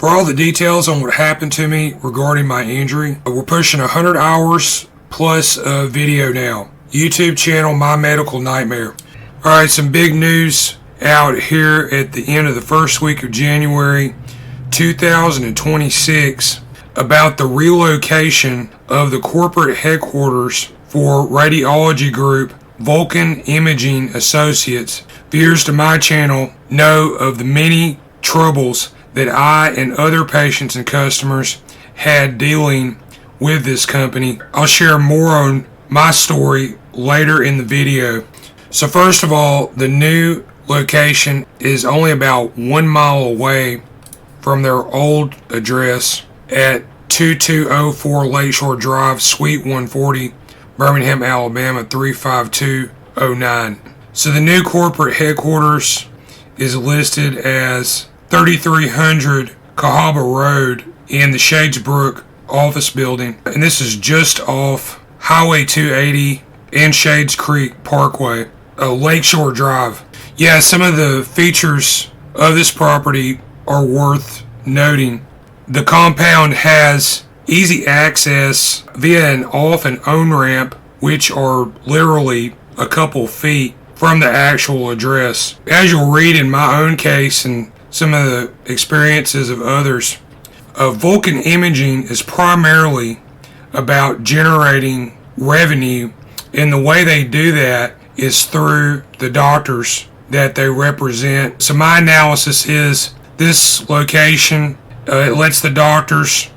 For all the details on what happened to me regarding my injury, we're pushing 100 hours plus of video now. YouTube channel, My Medical Nightmare. Alright, some big news out here at the end of the first week of January 2026 about the relocation of the corporate headquarters for radiology group Vulcan Imaging Associates. Viewers to my channel know of the many troubles that I and other patients and customers had dealing with this company. I'll share more on my story later in the video. So first of all, the new location is only about 1 mile away from their old address at 2204 Lakeshore Drive, Suite 140, Birmingham, Alabama 35209. So the new corporate headquarters is listed as 3300 Cahaba Road in the Shadesbrook office building, and this is just off Highway 280 and Shades Creek Parkway, Lakeshore Drive. Yeah, some of the features of this property are worth noting. The compound has easy access via an off and on ramp, which are literally a couple feet from the actual address. As you'll read in my own case and some of the experiences of others, Vulcan Imaging is primarily about generating revenue, and the way they do that is through the doctors that they represent. So my analysis is this location, it lets the doctors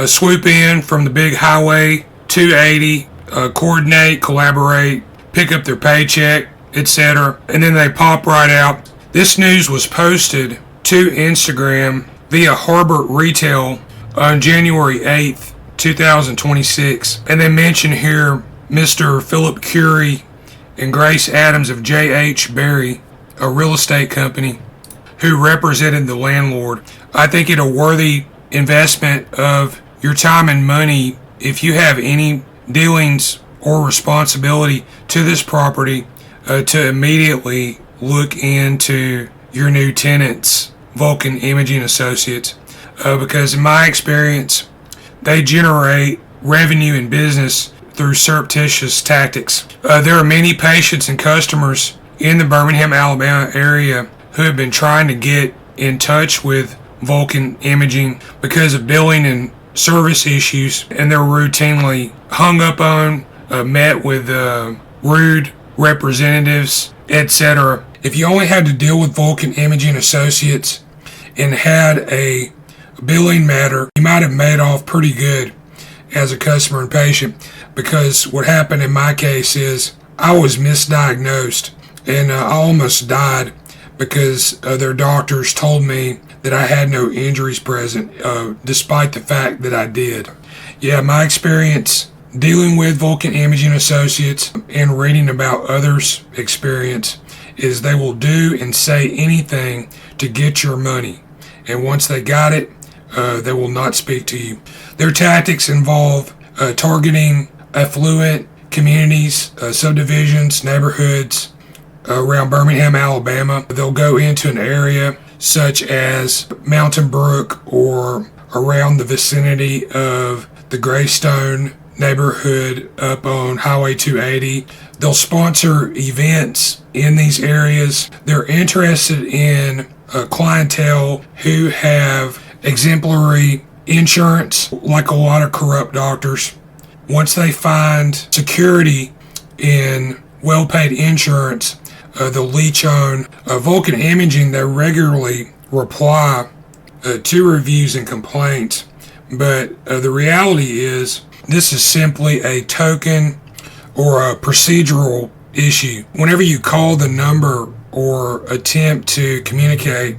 swoop in from the big highway 280, coordinate, collaborate, pick up their paycheck, etc., and then they pop right out. This news was posted to Instagram via Harbor Retail on January 8th, 2026. And they mention here Mr. Philip Curie and Grace Adams of J.H. Berry, a real estate company, who represented the landlord. I think it a worthy investment of your time and money if you have any dealings or responsibility to this property to immediately look into your new tenants, Vulcan Imaging Associates, because in my experience, they generate revenue and business through surreptitious tactics. There are many patients and customers in the Birmingham, Alabama area who have been trying to get in touch with Vulcan Imaging because of billing and service issues, and they're routinely hung up on, met with rude representatives, etc. If you only had to deal with Vulcan Imaging Associates and had a billing matter, you might have made off pretty good as a customer and patient, because what happened in my case is I was misdiagnosed and I almost died because their doctors told me that I had no injuries present, despite the fact that I did. Yeah, my experience dealing with Vulcan Imaging Associates and reading about others' experience is they will do and say anything to get your money. And once they got it, they will not speak to you. Their tactics involve targeting affluent communities, subdivisions, neighborhoods around Birmingham, Alabama. They'll go into an area such as Mountain Brook or around the vicinity of the Greystone neighborhood up on Highway 280. They'll sponsor events in these areas. They're interested in clientele who have exemplary insurance, like a lot of corrupt doctors. Once they find security in well-paid insurance, they'll leech on. Vulcan Imaging, they regularly reply to reviews and complaints, but the reality is this is simply a token or a procedural issue. Whenever you call the number or attempt to communicate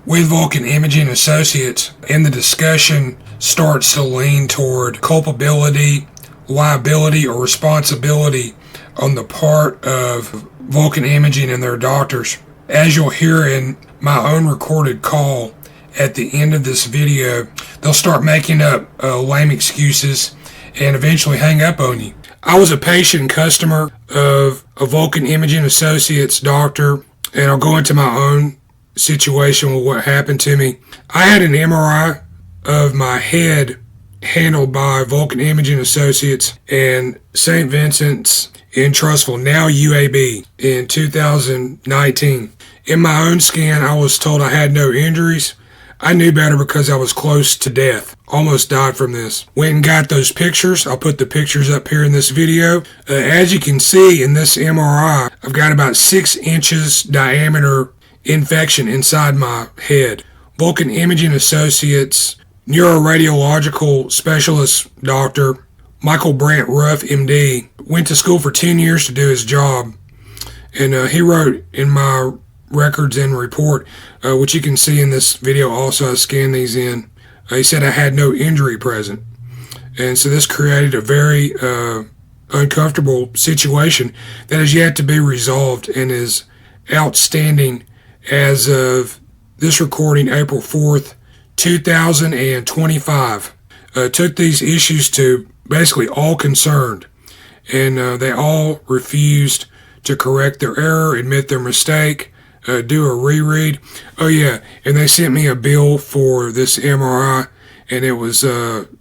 with Vulcan Imaging Associates and the discussion starts to lean toward culpability, liability, or responsibility on the part of Vulcan Imaging and their doctors, as you'll hear in my own recorded call at the end of this video, they'll start making up lame excuses and eventually hang up on you. I was a patient and customer of a Vulcan Imaging Associates doctor, and I'll go into my own situation with what happened to me. I had an MRI of my head handled by Vulcan Imaging Associates and St. Vincent's in Trussville, now UAB, in 2019. In my own scan, I was told I had no injuries. I knew better because I was close to death. Almost died from this. Went and got those pictures. I'll put the pictures up here in this video. As you can see in this MRI, I've got about 6 inches diameter infection inside my head. Vulcan Imaging Associates neuroradiological specialist Dr. Michael Brant Ruff, MD, went to school for 10 years to do his job. And he wrote in my records and report, which you can see in this video also, I scanned these in. He said I had no injury present. And so this created a very uncomfortable situation that has yet to be resolved and is outstanding as of this recording, April 4th, 2025. Took these issues to basically all concerned, and they all refused to correct their error, admit their mistake, do a reread. Oh yeah, and they sent me a bill for this MRI, and it was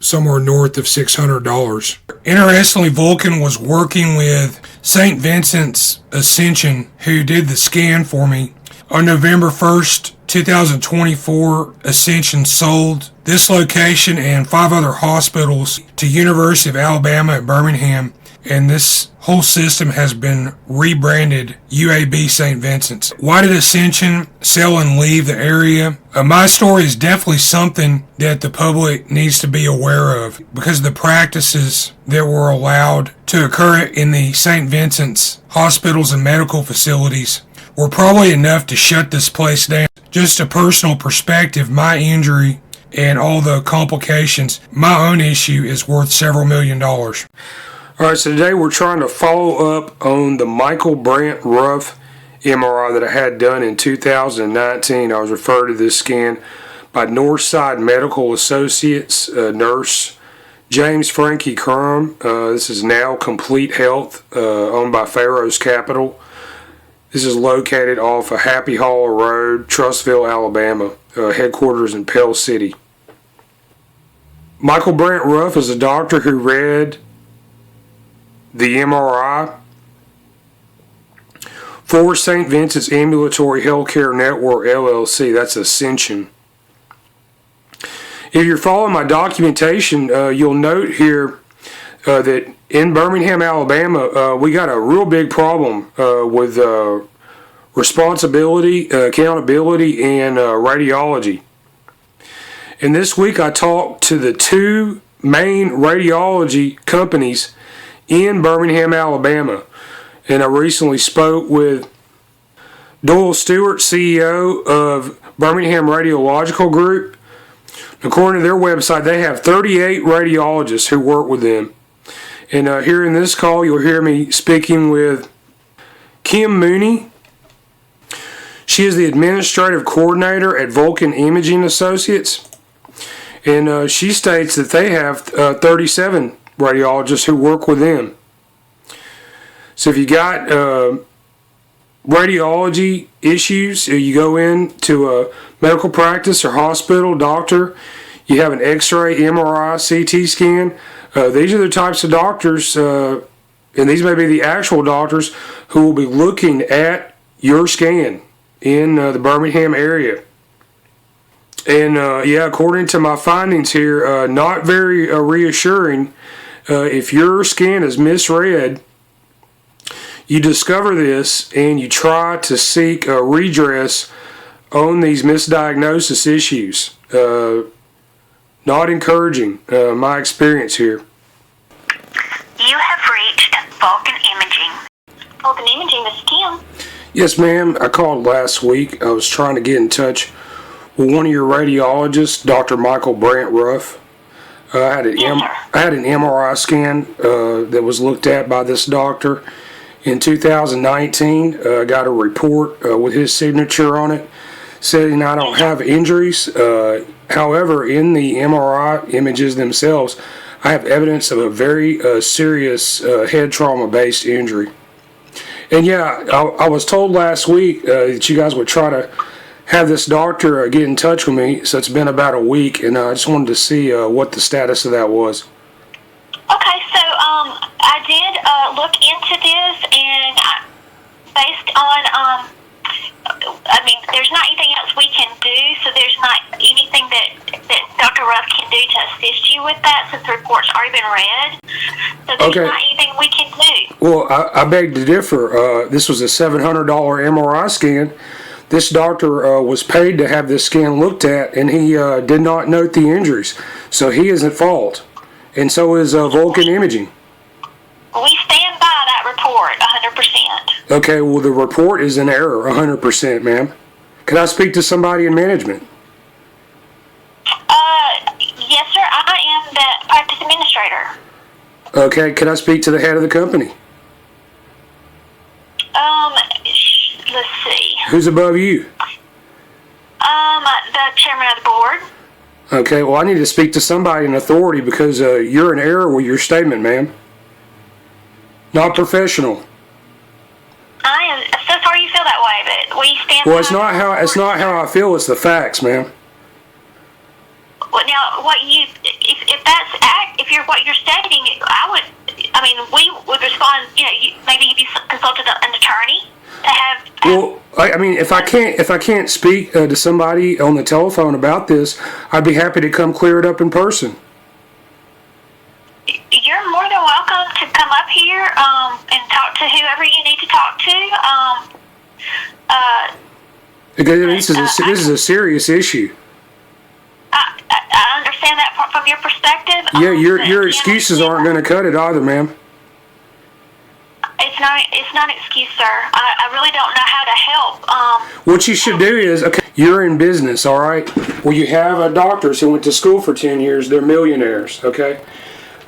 somewhere north of $600. Interestingly, Vulcan was working with St. Vincent's Ascension, who did the scan for me. On November 1st, 2024, Ascension sold this location and 5 other hospitals to University of Alabama at Birmingham, and this whole system has been rebranded UAB St. Vincent's. Why did Ascension sell and leave the area? My story is definitely something that the public needs to be aware of, because the practices that were allowed to occur in the St. Vincent's hospitals and medical facilities were probably enough to shut this place down. Just a personal perspective, my injury and all the complications, my own issue is worth several $million. Alright, so today we're trying to follow up on the Michael Brant Ruff MRI that I had done in 2019. I was referred to this scan by Northside Medical Associates nurse James Frankie Crum. This is now Complete Health, owned by Pharaoh's Capital. This is located off of Happy Hollow Road, Trussville, Alabama, headquarters in Pell City. Michael Brant Ruff is a doctor who read the MRI for St. Vincent's Ambulatory Healthcare Network, LLC. That's Ascension. If you're following my documentation, you'll note here that in Birmingham, Alabama, we got a real big problem with responsibility, accountability, and radiology. And this week I talked to the 2 main radiology companies in Birmingham, Alabama. And I recently spoke with Doyle Stewart, CEO of Birmingham Radiological Group. According to their website, they have 38 radiologists who work with them. And here in this call, you'll hear me speaking with Kim Mooney. She is the administrative coordinator at Vulcan Imaging Associates. And she states that they have 37 radiologists who work with them. So if you got radiology issues, you go into a medical practice or hospital, doctor, you have an x-ray, MRI, CT scan, these are the types of doctors, and these may be the actual doctors who will be looking at your scan in the Birmingham area. And yeah, according to my findings here, not very reassuring. If your scan is misread, you discover this and you try to seek a redress on these misdiagnosis issues. Not encouraging, my experience here. You have reached Vulcan Imaging. Vulcan Imaging, this is Kim. Yes, ma'am. I called last week. I was trying to get in touch with one of your radiologists, Dr. Michael Brant Ruff. I had an MRI scan that was looked at by this doctor in 2019. I got a report with his signature on it saying I don't have injuries. However, in the MRI images themselves, I have evidence of a very serious head trauma-based injury. And yeah, I was told last week that you guys would try to have this doctor get in touch with me. So it's been about a week, and I just wanted to see what the status of that was. Okay, so I did look into this, and based on there's not anything else we can do, so there's not anything that Dr. Ruff can do to assist you with that since the report's already been read. So there's not anything we can do. Well, I beg to differ. This was a $700 MRI scan. This doctor was paid to have this scan looked at, and he did not note the injuries. So he is at fault. And so is Vulcan Imaging. We stand by that report 100%. Okay, well, the report is in error 100%, ma'am. Could I speak to somebody in management? Yes, sir. I am the practice administrator. Okay, could I speak to the head of the company? Let's see. Who's above you? The chairman of the board. Okay, well, I need to speak to somebody in authority because you're in error with your statement, ma'am. Not professional. I am so sorry you feel that way, but we stand. Well, it's not how I feel. It's the facts, ma'am. Well, now, what you're stating, we would respond. Maybe if you consulted an attorney to have. Well, if I can't speak to somebody on the telephone about this, I'd be happy to come clear it up in person. You're more than welcome to come up here and talk to whoever you need to talk to. Because this is a serious issue. I understand that from your perspective. Yeah, your excuses aren't going to cut it either, ma'am. It's not an excuse, sir. I really don't know how to help. What you should do is, okay, you're in business, all right? Well, you have doctors who went to school for 10 years. They're millionaires, okay?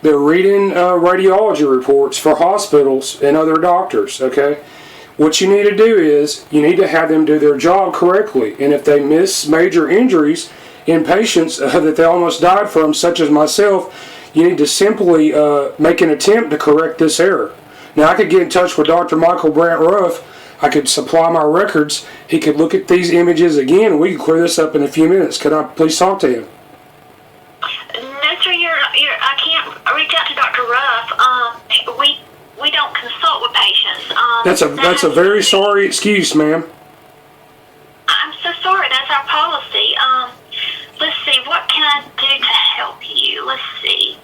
They're reading radiology reports for hospitals and other doctors, okay? What you need to do is you need to have them do their job correctly. And if they miss major injuries in patients that they almost died from, such as myself, you need to simply make an attempt to correct this error. Now, I could get in touch with Dr. Michael Brant Ruff. I could supply my records. He could look at these images again, and we could clear this up in a few minutes. Could I please talk to him? No, sir. I can't reach out to Dr. Ruff. We don't consult with patients. That's a very sorry excuse, ma'am. I'm so sorry. That's our policy. Let's see. What can I do to help you? Let's see.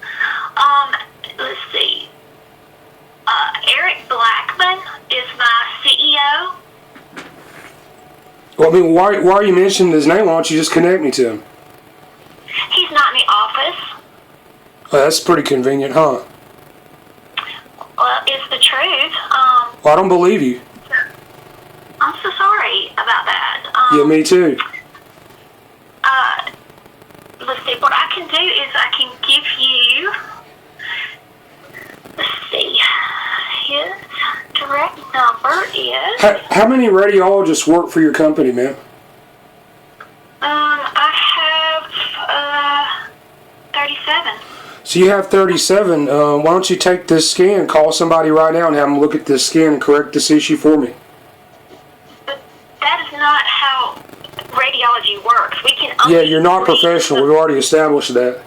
Eric Blackman is my CEO. Well, why are you mentioning his name? Why don't you just connect me to him? He's not in the office. Oh, that's pretty convenient, huh? Well, it's the truth. Well, I don't believe you. I'm so sorry about that. Yeah, me too. Let's see. What I can do is I can give you. Let's see. His direct number is. How many radiologists work for your company, ma'am? I have 37. So you have 37. Why don't you take this scan, call somebody right now, and have them look at this scan and correct this issue for me? But that is not how radiology works. We can. Yeah, you're not professional. We've already established that.